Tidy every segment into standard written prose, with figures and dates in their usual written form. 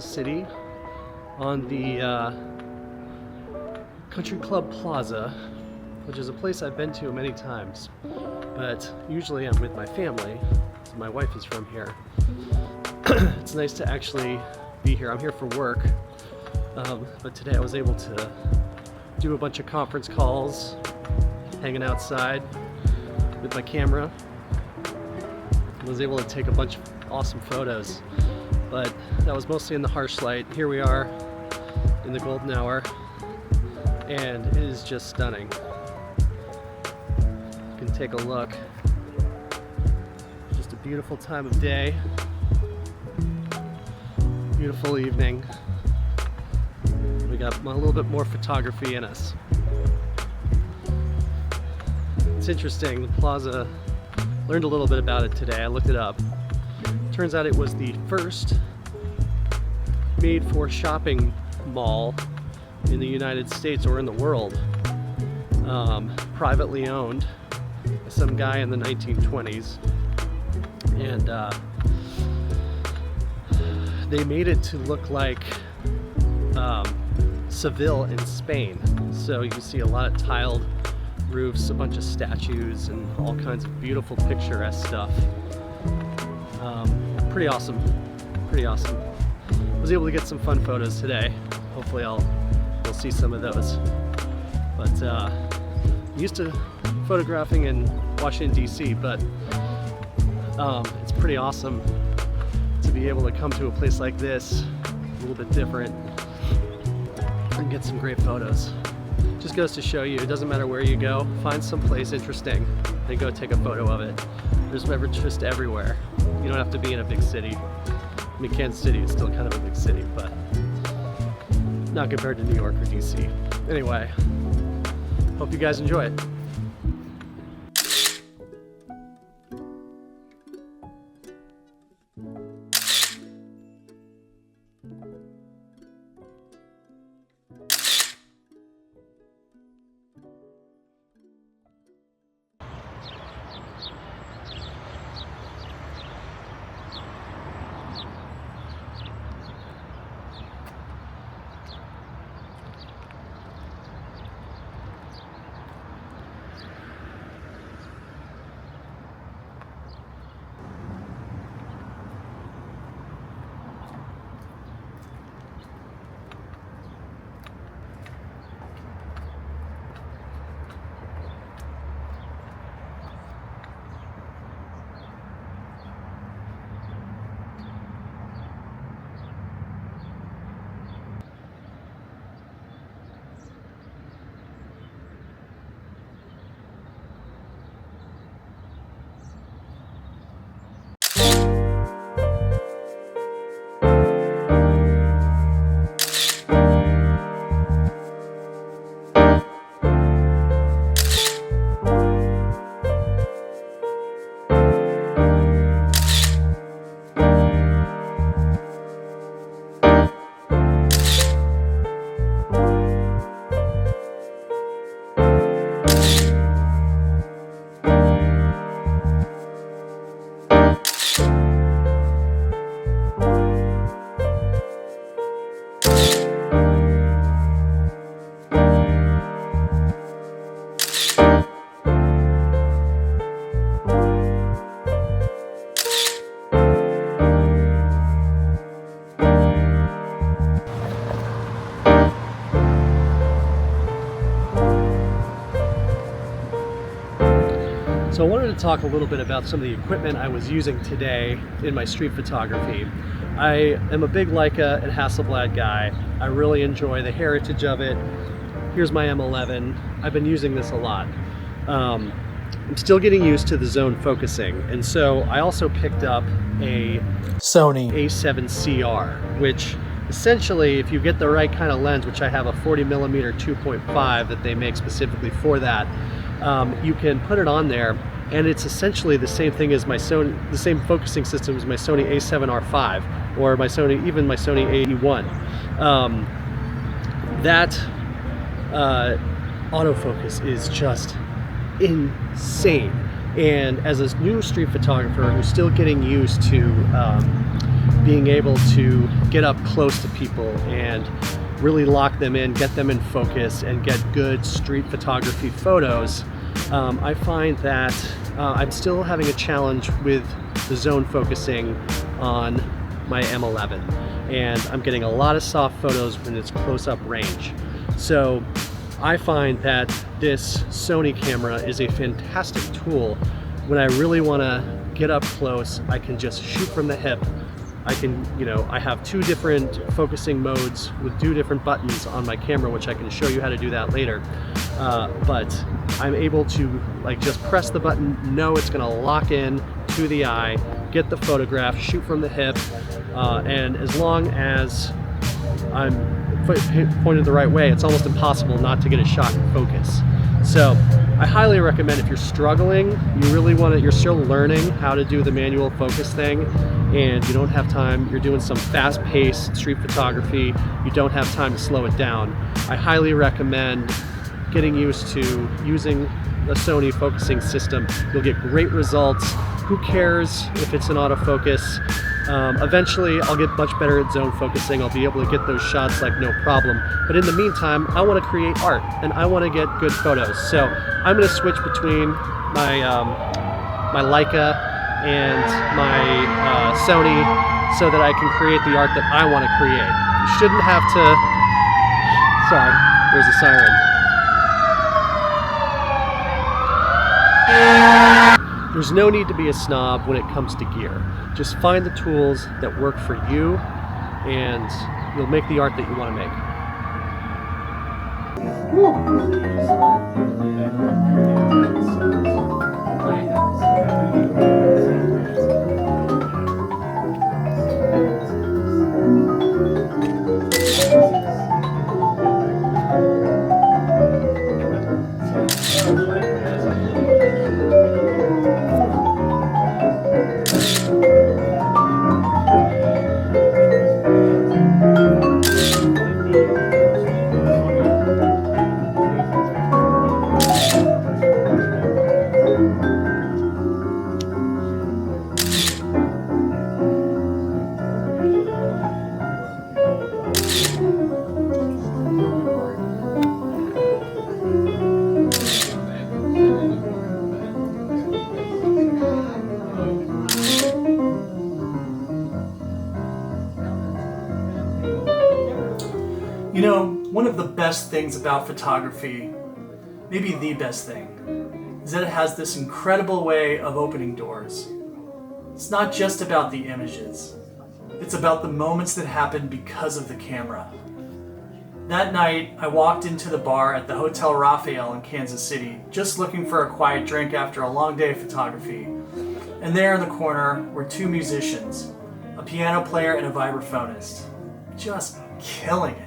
city on the Country Club Plaza, which is a place I've been to many times, but usually I'm with my family. My wife is from here. It's nice to actually be here. I'm here for work, but today I was able to do a bunch of conference calls, hanging outside with my camera. I was able to take a bunch of awesome photos, but that was mostly in the harsh light. Here we are in the golden hour, and it is just stunning. You can take a look. Just a beautiful time of day, beautiful evening. We got a little bit more photography in us. It's interesting, the plaza, learned a little bit about it today. I looked it up. Turns out it was the first made-for shopping mall in the United States or in the world. Privately owned by some guy in the 1920s. And they made it to look like Seville in Spain. So you can see a lot of tiled roofs, a bunch of statues, and all kinds of beautiful picturesque stuff. Pretty awesome, pretty awesome. I was able to get some fun photos today. Hopefully you'll see some of those. But I'm used to photographing in Washington, D.C., but it's pretty awesome to be able to come to a place like this, a little bit different, and get some great photos. Just goes to show you, it doesn't matter where you go, find some place interesting and go take a photo of it. There's interest everywhere. You don't have to be in a big city. I mean, Kansas City is still kind of a big city, but not compared to New York or DC. Anyway, hope you guys enjoy it. So I wanted to talk a little bit about some of the equipment I was using today in my street photography. I am a big Leica and Hasselblad guy. I really enjoy the heritage of it. Here's my M11. I've been using this a lot. I'm still getting used to the zone focusing, and so I also picked up a Sony A7CR, which essentially, if you get the right kind of lens, which I have a 40mm 2.5 that they make specifically for that, you can put it on there, and it's essentially the same thing as my Sony, the same focusing system as my Sony A7R5 or my Sony, even my Sony A7CR. That autofocus is just insane. And as a new street photographer who's still getting used to being able to get up close to people and really lock them in, get them in focus, and get good street photography photos, I find that I'm still having a challenge with the zone focusing on my M11, and I'm getting a lot of soft photos when it's close-up range. So I find that this Sony camera is a fantastic tool. When I really want to get up close, I can just shoot from the hip. I can, I have 2 different focusing modes with 2 different buttons on my camera, which I can show you how to do that later. But I'm able to just press the button, know it's gonna lock in to the eye, get the photograph, shoot from the hip, and as long as I'm pointed the right way, it's almost impossible not to get a shot in focus. So I highly recommend, if you're struggling, you're still learning how to do the manual focus thing, and you don't have time, you're doing some fast-paced street photography, you don't have time to slow it down, I highly recommend getting used to using the Sony focusing system. You'll get great results. Who cares if it's an autofocus? Eventually I'll get much better at zone focusing. I'll be able to get those shots no problem. But in the meantime, I want to create art and I want to get good photos. So I'm going to switch between my my Leica and my Sony so that I can create the art that I want to create. You shouldn't have to... Sorry, there's a siren. There's no need to be a snob when it comes to gear. Just find the tools that work for you and you'll make the art that you want to make. One of the best things about photography, maybe the best thing, is that it has this incredible way of opening doors. It's not just about the images. It's about the moments that happen because of the camera. That night, I walked into the bar at the Hotel Raphael in Kansas City, just looking for a quiet drink after a long day of photography. And there in the corner were 2 musicians, a piano player and a vibraphonist, just killing it.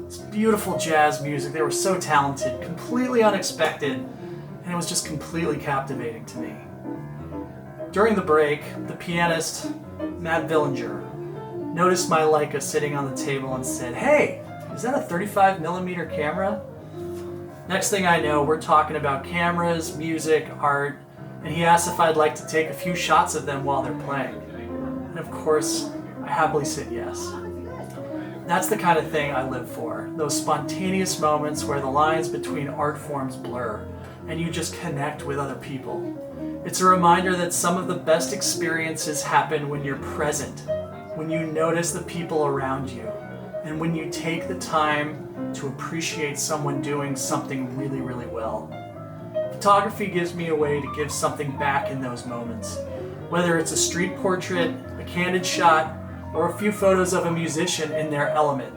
It's beautiful jazz music. They were so talented, completely unexpected, and it was just completely captivating to me. During the break, the pianist, Matt Villinger, noticed my Leica sitting on the table and said, "Hey, is that a 35mm camera?" Next thing I know, we're talking about cameras, music, art, and he asked if I'd like to take a few shots of them while they're playing. And of course, I happily said yes. That's the kind of thing I live for, those spontaneous moments where the lines between art forms blur and you just connect with other people. It's a reminder that some of the best experiences happen when you're present, when you notice the people around you, and when you take the time to appreciate someone doing something really, really well. Photography gives me a way to give something back in those moments. Whether it's a street portrait, a candid shot, or a few photos of a musician in their element.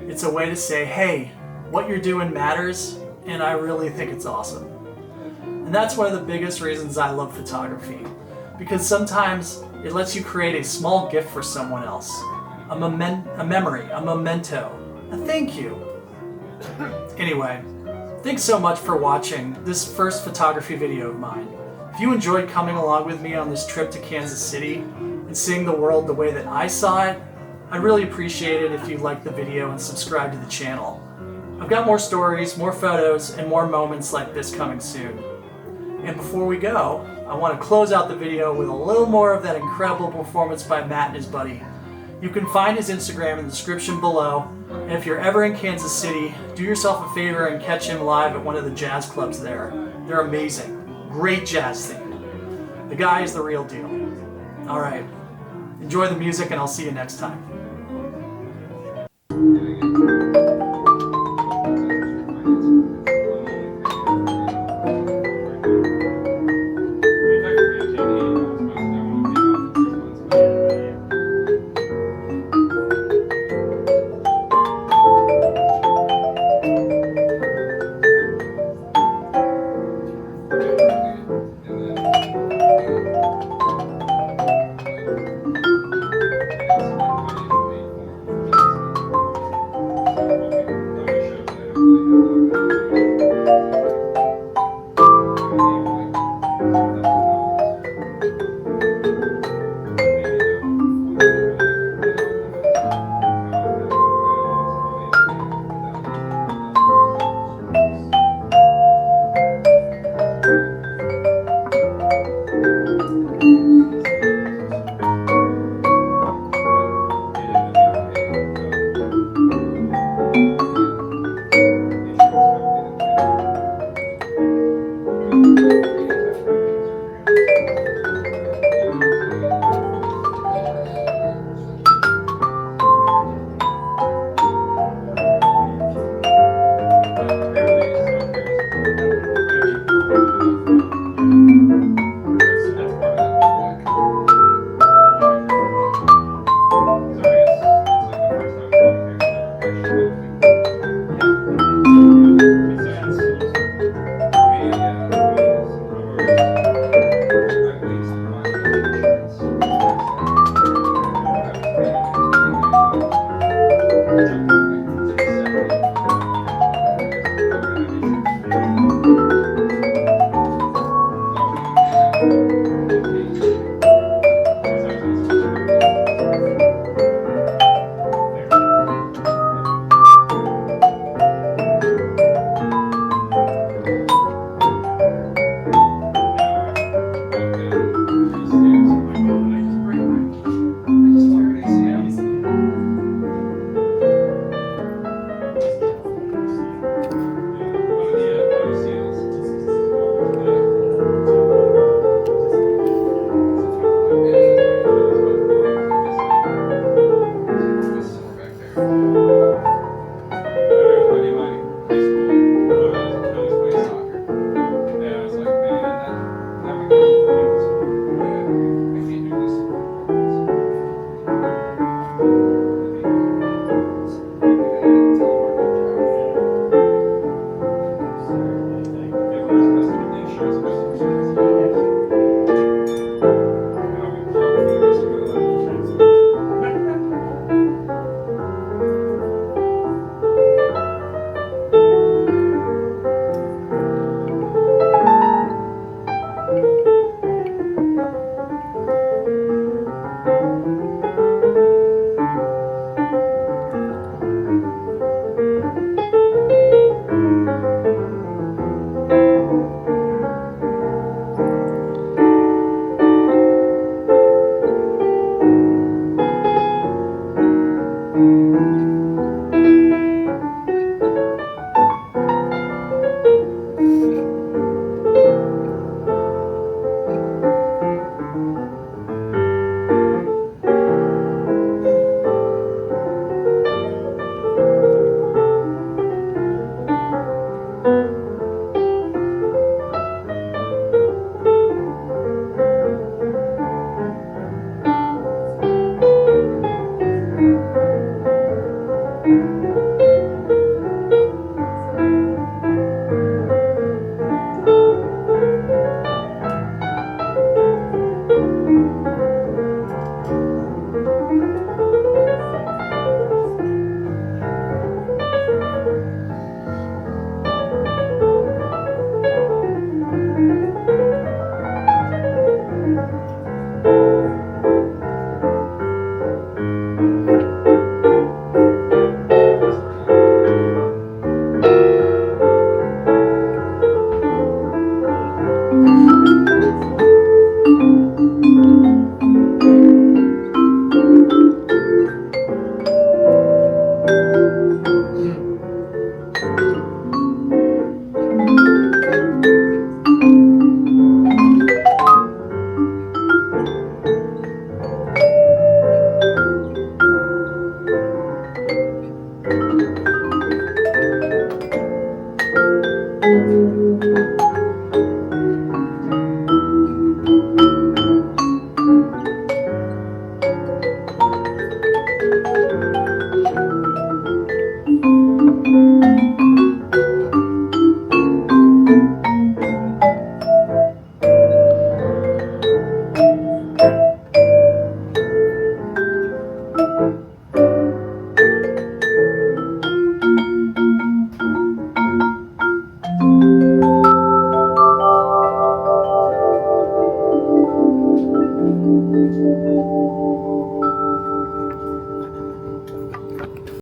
It's a way to say, hey, what you're doing matters, and I really think it's awesome. And that's one of the biggest reasons I love photography, because sometimes it lets you create a small gift for someone else, a memory, a memento, a thank you. Anyway, thanks so much for watching this first photography video of mine. If you enjoyed coming along with me on this trip to Kansas City and seeing the world the way that I saw it, I'd really appreciate it if you liked the video and subscribe to the channel. I've got more stories, more photos, and more moments like this coming soon. And before we go, I want to close out the video with a little more of that incredible performance by Matt and his buddy. You can find his Instagram in the description below, and if you're ever in Kansas City, do yourself a favor and catch him live at one of the jazz clubs there. They're amazing. Great jazz theme. The guy is the real deal. Alright, enjoy the music and I'll see you next time.